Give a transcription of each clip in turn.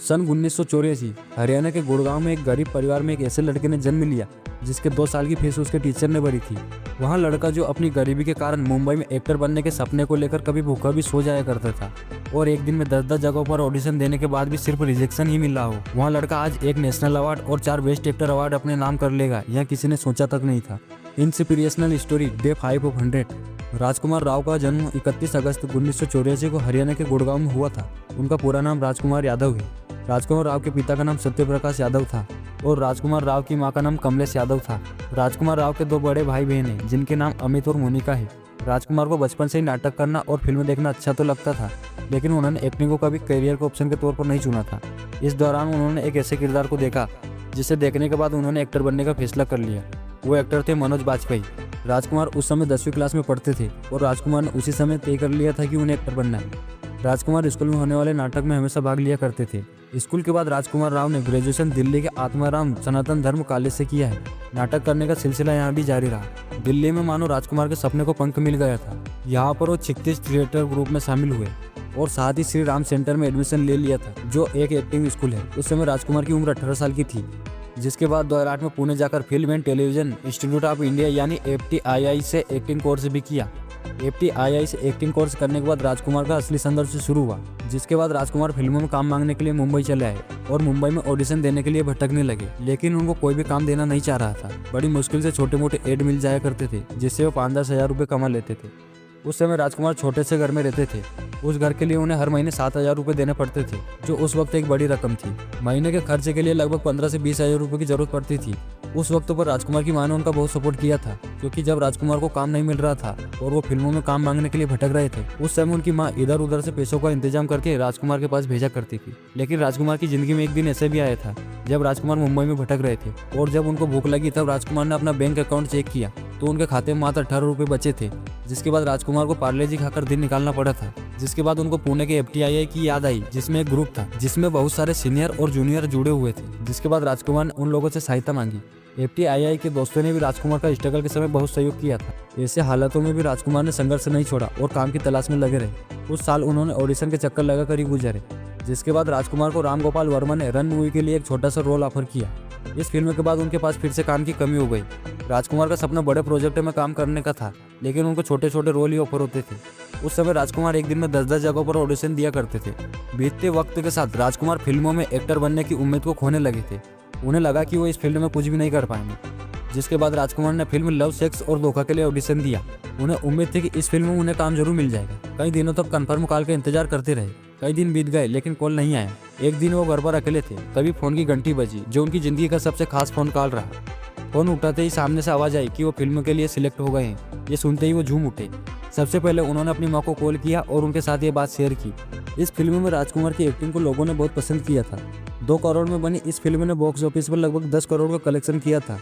सन 1984 हरियाणा के गुड़गांव में एक गरीब परिवार में एक ऐसे लड़के ने जन्म लिया जिसके 2 साल की फीस उसके टीचर ने भरी थी। वहाँ लड़का जो अपनी गरीबी के कारण मुंबई में एक्टर बनने के सपने को लेकर कभी भूखा भी सो जाया करता था और एक दिन में 10-10 जगहों पर ऑडिशन देने के बाद भी सिर्फ रिजेक्शन ही मिला हो। वहाँ लड़का आज एक नेशनल अवार्ड और 4 बेस्ट एक्टर अवार्ड अपने नाम कर लेगा, यह किसी ने सोचा तक नहीं था। Inspirational story day 5 of 100। राजकुमार राव का जन्म 31 अगस्त 1984 को हरियाणा के गुड़गांव में हुआ था। उनका पूरा नाम राजकुमार यादव है। राजकुमार राव के पिता का नाम सत्यप्रकाश यादव था और राजकुमार राव की मां का नाम कमलेश यादव था। राजकुमार राव के 2 बड़े भाई बहन हैं जिनके नाम अमित और मोनिका है। राजकुमार को बचपन से ही नाटक करना और फिल्में देखना अच्छा तो लगता था, लेकिन उन्होंने एक्टिंग को कभी करियर के ऑप्शन के तौर पर नहीं चुना था। इस दौरान उन्होंने एक ऐसे किरदार को देखा जिसे देखने के बाद उन्होंने एक्टर बनने का फैसला कर लिया। वो एक्टर थे मनोज बाजपेयी। राजकुमार उस समय 10वीं क्लास में पढ़ते थे और राजकुमार ने उसी समय तय कर लिया था कि उन्हें एक्टर बनना है। राजकुमार स्कूल में होने वाले नाटक में हमेशा भाग लिया करते थे। स्कूल के बाद राजकुमार राव ने ग्रेजुएशन दिल्ली के आत्माराम सनातन धर्म कॉलेज से किया है। नाटक करने का सिलसिला यहाँ भी जारी रहा। दिल्ली में मानो राजकुमार के सपने को पंख मिल गया था। यहाँ पर वो क्षितिज थिएटर ग्रुप में शामिल हुए और साथ ही श्री राम सेंटर में एडमिशन ले लिया था, जो एक एक्टिंग स्कूल है। उस समय राजकुमार की उम्र 18 साल की थी। जिसके बाद 2008 में पुणे जाकर film and television institute of India यानी FTII से एक्टिंग कोर्स भी किया। FTII से एक्टिंग कोर्स करने के बाद राजकुमार का असली संघर्ष शुरू हुआ, जिसके बाद राजकुमार फिल्मों में काम मांगने के लिए मुंबई चले आए और मुंबई में ऑडिशन देने के लिए भटकने लगे, लेकिन उनको कोई भी काम देना नहीं चाह रहा था। बड़ी मुश्किल से छोटे मोटे एड मिल जाया करते थे जिससे वो 5-10 हज़ार रुपये कमा लेते थे। उस समय राजकुमार छोटे से घर में रहते थे। उस घर के लिए उन्हें हर महीने 7,000 रुपये देने पड़ते थे, जो उस वक्त एक बड़ी रकम थी। महीने के खर्चे के लिए लगभग 15 से 20 हज़ार रुपये की जरूरत पड़ती थी। उस वक्त पर राजकुमार की मां ने उनका बहुत सपोर्ट किया था, क्योंकि जब राजकुमार को काम नहीं मिल रहा था और वो फिल्मों में काम मांगने के लिए भटक रहे थे, उस समय उनकी मां इधर उधर से पैसों का इंतजाम करके राजकुमार के पास भेजा करती थी। लेकिन राजकुमार की जिंदगी में एक दिन ऐसे भी आया था जब राजकुमार मुंबई में भटक रहे थे और जब उनको भूख लगी तब राजकुमार ने अपना बैंक अकाउंट चेक किया तो उनके खाते में मात्र 18 रुपये बचे थे। जिसके बाद राजकुमार को पार्ले जी खाकर दिन निकालना पड़ा था। जिसके बाद उनको पुणे के FTII की याद आई, जिसमें एक ग्रुप था जिसमें बहुत सारे सीनियर और जूनियर जुड़े हुए थे। जिसके बाद राजकुमार ने उन लोगों से सहायता मांगी। FTII के दोस्तों ने भी राजकुमार का स्ट्रगल के समय बहुत सहयोग किया था। ऐसे हालातों में भी राजकुमार ने संघर्ष नहीं छोड़ा और काम की तलाश में लगे रहे। उस साल उन्होंने ऑडिशन के चक्कर लगाकर ही गुजरे। जिसके बाद राजकुमार को राम गोपाल वर्मा ने रन मूवी के लिए एक छोटा सा रोल ऑफर किया। इस फिल्म के बाद उनके पास फिर से काम की कमी हो गई। राजकुमार का सपना बड़े प्रोजेक्ट में काम करने का था, लेकिन उनको छोटे छोटे रोल ही ऑफर होते थे। उस समय राजकुमार एक दिन में 10-10 जगहों पर ऑडिशन दिया करते थे। बीतते वक्त के साथ राजकुमार फिल्मों में एक्टर बनने की उम्मीद को खोने लगे थे। उन्हें लगा कि वो इस फील्ड में कुछ भी नहीं कर पाएंगे। जिसके बाद राजकुमार ने फिल्म लव, सेक्स और धोखा के लिए ऑडिशन दिया। उन्हें उम्मीद थी कि इस फिल्म में उन्हें काम जरूर मिल जाएगा। कई दिनों तक कन्फर्म कॉल का इंतजार करते रहे। कई दिन बीत गए लेकिन कॉल नहीं आया। एक दिन वो घर पर अकेले थे, तभी फोन की घंटी बजी, जो उनकी जिंदगी का सबसे खास फोन कॉल रहा। फोन उठाते ही सामने से आवाज आई कि वो फिल्म के लिए सिलेक्ट हो गए हैं। ये सुनते ही वो झूम उठे। सबसे पहले उन्होंने अपनी मां को कॉल किया और उनके साथ ये बात शेयर की। इस फिल्म में राजकुमार की एक्टिंग को लोगों ने बहुत पसंद किया था। 2 करोड़ में बनी इस फिल्म ने बॉक्स ऑफिस पर लगभग 10 करोड़ का कलेक्शन किया था।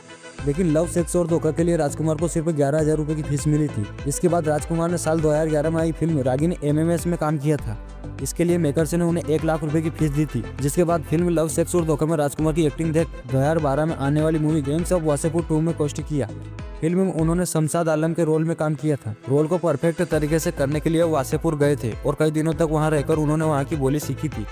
लेकिन लव, सेक्स और धोखा के लिए राजकुमार को सिर्फ 11,000 रुपये की फीस मिली थी। इसके बाद राजकुमार ने साल 2011 में आई फिल्म रागिनी MMS में काम किया था। इसके लिए मेकर्स ने उन्हें 1 लाख रुपए की फीस दी थी। जिसके बाद फिल्म लव, सेक्स और धोखा में राजकुमार की एक्टिंग देख 2012 में आने वाली मूवी गैंग्स ऑफ वासेपुर 2 में कोस्ट किया। फिल्म में उन्होंने शमशाद आलम के रोल में काम किया था। रोल को परफेक्ट तरीके से करने के लिए वासेपुर गए थे और कई दिनों तक वहां रहकर उन्होंने वहां की बोली सीखी थी।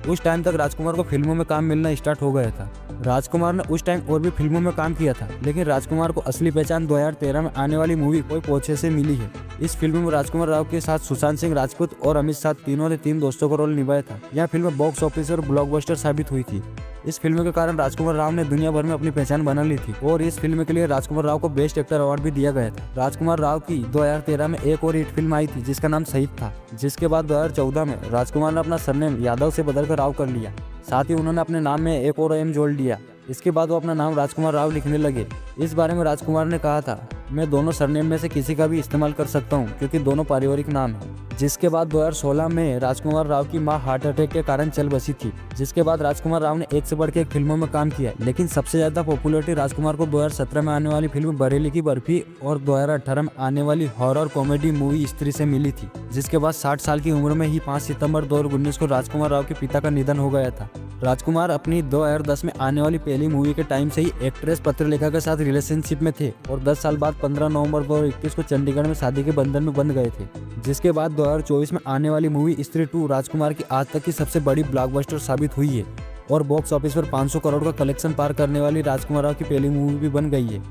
उस टाइम तक राजकुमार को फिल्मों में काम मिलना स्टार्ट हो गया था। राजकुमार ने उस टाइम और भी फिल्मों में काम किया था, लेकिन राजकुमार को असली पहचान 2013 में आने वाली मूवी कोई पोछे से मिली है। इस फिल्म में राजकुमार राव के साथ सुशांत सिंह राजपूत और अमित शाह तीनों ने 3 दोस्तों का रोल निभाया था। यह फिल्म बॉक्स ऑफिस और ब्लॉकबस्टर साबित हुई थी। इस फिल्म के कारण राजकुमार राव ने दुनिया भर में अपनी पहचान बना ली थी और इस फिल्म के लिए राजकुमार राव को बेस्ट एक्टर अवार्ड भी दिया गया था। राजकुमार राव की 2013 में एक और हिट फिल्म आई थी जिसका नाम शहीद था। जिसके बाद 2014 में राजकुमार ने अपना सरनेम यादव से बदलकर राव कर लिया। साथ ही उन्होंने अपने नाम में एक और एम जोड़ लिया। इसके बाद वो अपना नाम राजकुमार राव लिखने लगे। इस बारे में राजकुमार ने कहा था, मैं दोनों सरनेम में से किसी का भी इस्तेमाल कर सकता हूं, क्योंकि दोनों पारिवारिक नाम हैं। जिसके बाद 2016 में राजकुमार राव की मां हार्ट अटैक के कारण चल बसी थी। जिसके बाद राजकुमार राव ने एक से बढ़ के एक फिल्मों में काम किया, लेकिन सबसे ज्यादा पॉपुलरिटी राजकुमार को 2017 में आने वाली फिल्म बरेली की बर्फी और 2018 में आने वाली हॉरर कॉमेडी मूवी स्त्री से मिली थी। जिसके बाद 60 साल की उम्र में ही 5 सितंबर 2019 को राजकुमार राव के पिता का निधन हो गया था। राजकुमार अपनी 2010 में आने वाली पहली मूवी के टाइम से ही एक्ट्रेस पत्रलेखा के साथ रिलेशनशिप में थे और 10 साल बाद 15 नवंबर 2021 को चंडीगढ़ में शादी के बंधन में बंध गए थे। जिसके बाद 2024 में आने वाली मूवी स्त्री 2 राजकुमार की आज तक की सबसे बड़ी ब्लॉकबस्टर साबित हुई है। और बॉक्स ऑफिस पर 500 करोड़ का कलेक्शन पार करने वाली राजकुमार राव की पहली मूवी भी बन गई है।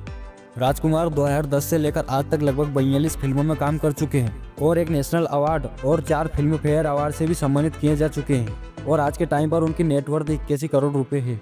राजकुमार 2010 से लेकर आज तक लगभग 42 फिल्मों में काम कर चुके हैं और एक नेशनल अवार्ड और 4 फिल्म फेयर अवार्ड से भी सम्मानित किए जा चुके हैं और आज के टाइम पर उनकी नेटवर्थ 81 करोड़ रुपए है।